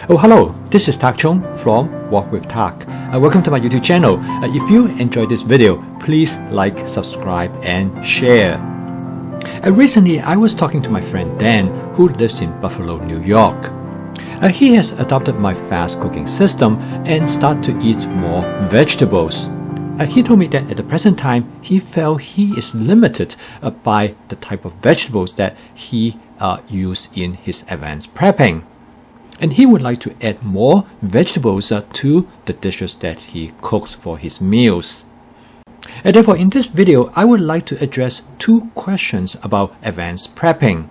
Oh, hello, this is Tak Chung from Walk with Tak. Welcome to my YouTube channel. If you enjoyed this video, please like, subscribe, and share. Recently, I was talking to my friend Dan, who lives in Buffalo, New York. He has adopted my fast cooking system and started to eat more vegetables. He told me that at the present time, he felt he is limited by the type of vegetables that he uses in his advanced prepping. And he would like to add more vegetables to the dishes that he cooks for his meals. And therefore, in this video, I would like to address two questions about advanced prepping.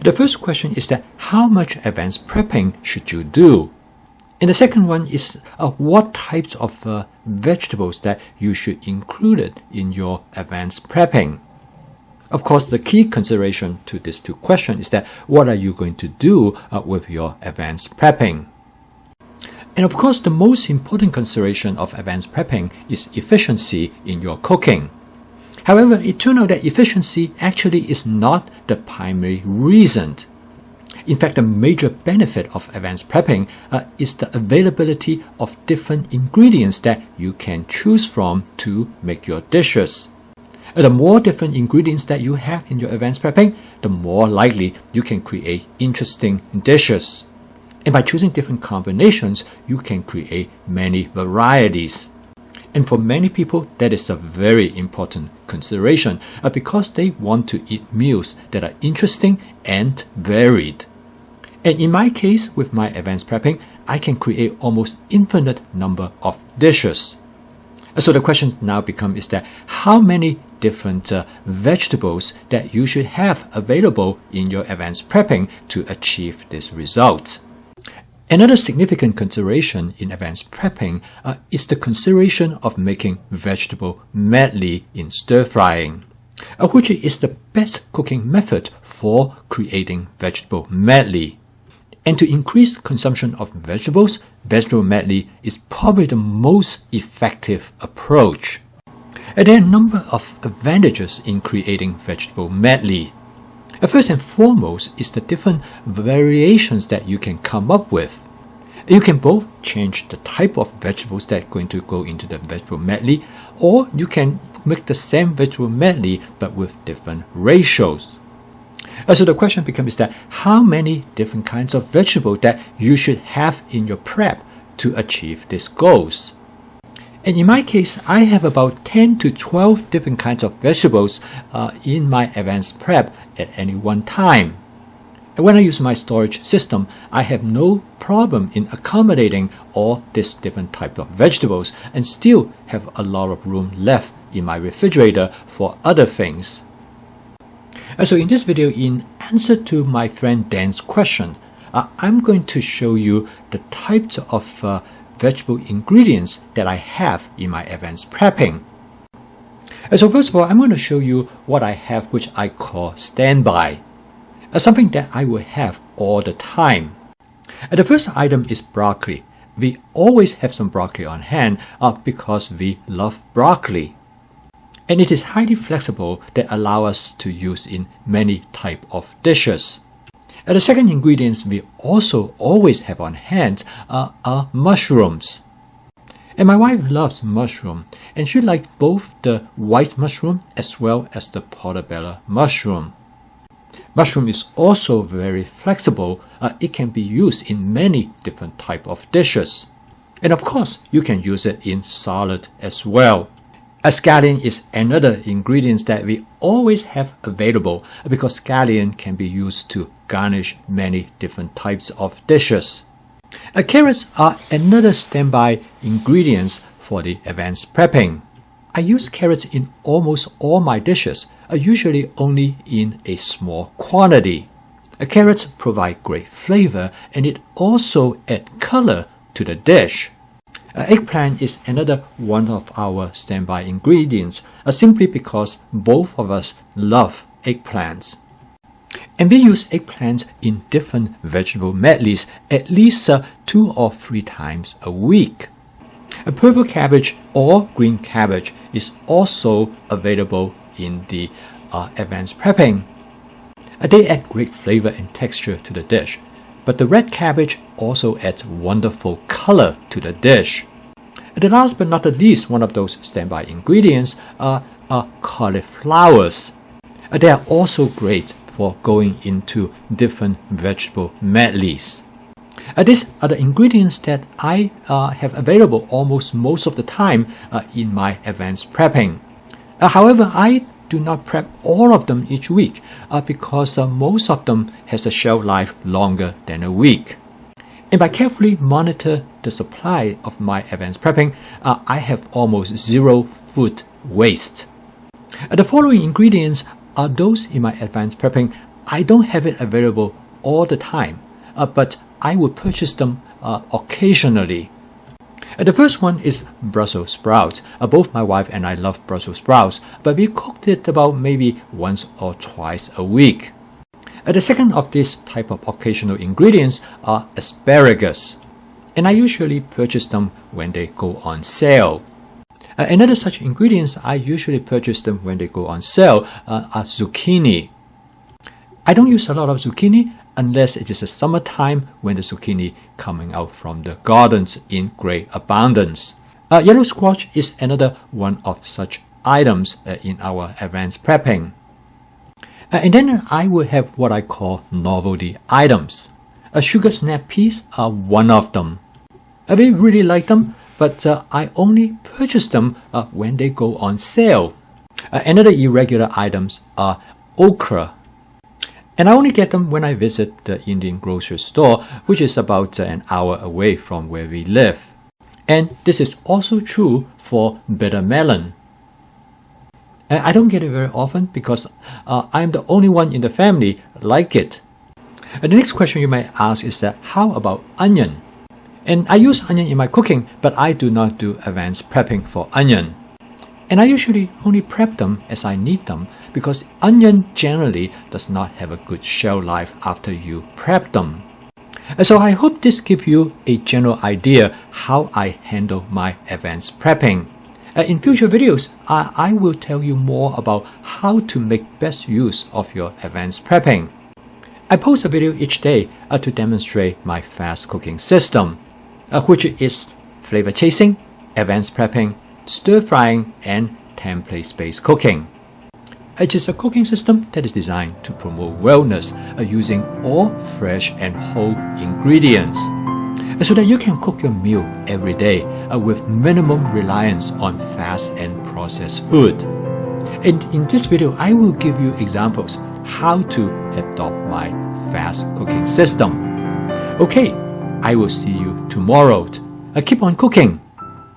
The first question is that how much advanced prepping should you do? And the second one is what types of vegetables that you should include in your advanced prepping. Of course, the key consideration to these two questions is that what are you going to do with your advanced prepping? And of course, the most important consideration of advanced prepping is efficiency in your cooking. However, it turned out that efficiency actually is not the primary reason. In fact, the major benefit of advanced prepping is the availability of different ingredients that you can choose from to make your dishes. The more different ingredients that you have in your advanced prepping, the more likely you can create interesting dishes. And by choosing different combinations, you can create many varieties. And for many people, that is a very important consideration because they want to eat meals that are interesting and varied. And in my case, with my advanced prepping, I can create almost infinite number of dishes. So the question now becomes is that how many different vegetables that you should have available in your advanced prepping to achieve this result. Another significant consideration in advanced prepping is the consideration of making vegetable medley in stir frying, which is the best cooking method for creating vegetable medley. And to increase consumption of vegetables, vegetable medley is probably the most effective approach. And there are a number of advantages in creating vegetable medley. First and foremost is the different variations that you can come up with. You can both change the type of vegetables that are going to go into the vegetable medley, or you can make the same vegetable medley but with different ratios. So the question becomes that how many different kinds of vegetables that you should have in your prep to achieve these goals. And in my case, I have about 10 to 12 different kinds of vegetables in my advanced prep at any one time. And when I use my storage system, I have no problem in accommodating all these different types of vegetables and still have a lot of room left in my refrigerator for other things. So in this video, in answer to my friend Dan's question, I'm going to show you the types of vegetable ingredients that I have in my advanced prepping. So first of all, I'm going to show you what I have, which I call standby, something that I will have all the time. The first item is broccoli. We always have some broccoli on hand because we love broccoli. And it is highly flexible that allow us to use in many types of dishes. The second ingredients we also always have on hand are mushrooms. And my wife loves mushroom, and she likes both the white mushroom as well as the portobello mushroom. Mushroom is also very flexible. It can be used in many different types of dishes. And of course, you can use it in salad as well. Scallion is another ingredient that we always have available because scallion can be used to garnish many different types of dishes. Carrots are another standby ingredients for the advanced prepping. I use carrots in almost all my dishes, usually only in a small quantity. Carrots provide great flavor and it also adds color to the dish. Eggplant is another one of our standby ingredients, simply because both of us love eggplants. And we use eggplants in different vegetable medleys at least 2 or 3 times a week. A purple cabbage or green cabbage is also available in the advanced prepping. They add great flavor and texture to the dish. But the red cabbage also adds wonderful color to the dish. The last but not the least, one of those standby ingredients are cauliflowers. They are also great for going into different vegetable medleys. These are the ingredients that I have available almost most of the time in my advanced prepping. However, I do not prep all of them each week because most of them has a shelf life longer than a week. And by carefully monitor the supply of my advanced prepping, I have almost zero food waste. The following ingredients are those in my advanced prepping. I don't have it available all the time, but I will purchase them occasionally. The first one is Brussels sprouts. Both my wife and I love Brussels sprouts, but we cooked it about maybe once or twice a week. The second of this type of occasional ingredients are asparagus, and I usually purchase them when they go on sale. Another such ingredients I usually purchase them when they go on sale are zucchini. I don't use a lot of zucchini unless it is a summertime when the zucchini coming out from the gardens in great abundance. Yellow squash is another one of such items in our advanced prepping. And then I will have what I call novelty items. Sugar snap peas are one of them. We really like them, but I only purchase them when they go on sale. Another irregular items are okra. And I only get them when I visit the Indian grocery store, which is about an hour away from where we live. And this is also true for bitter melon. I don't get it very often because I'm the only one in the family like it. The next question you might ask is that how about onion? And I use onion in my cooking, but I do not do advanced prepping for onion. And I usually only prep them as I need them because onion generally does not have a good shelf life after you prep them. So I hope this gives you a general idea how I handle my advanced prepping. In future videos, I will tell you more about how to make best use of your advanced prepping. I post a video each day to demonstrate my fast cooking system, which is flavor chasing, advanced prepping, stir frying, and template-based cooking. It is a cooking system that is designed to promote wellness using all fresh and whole ingredients so that you can cook your meal every day with minimum reliance on fast and processed food. And in this video, I will give you examples how to adopt my fast cooking system. Okay, I will see you tomorrow. Keep on cooking.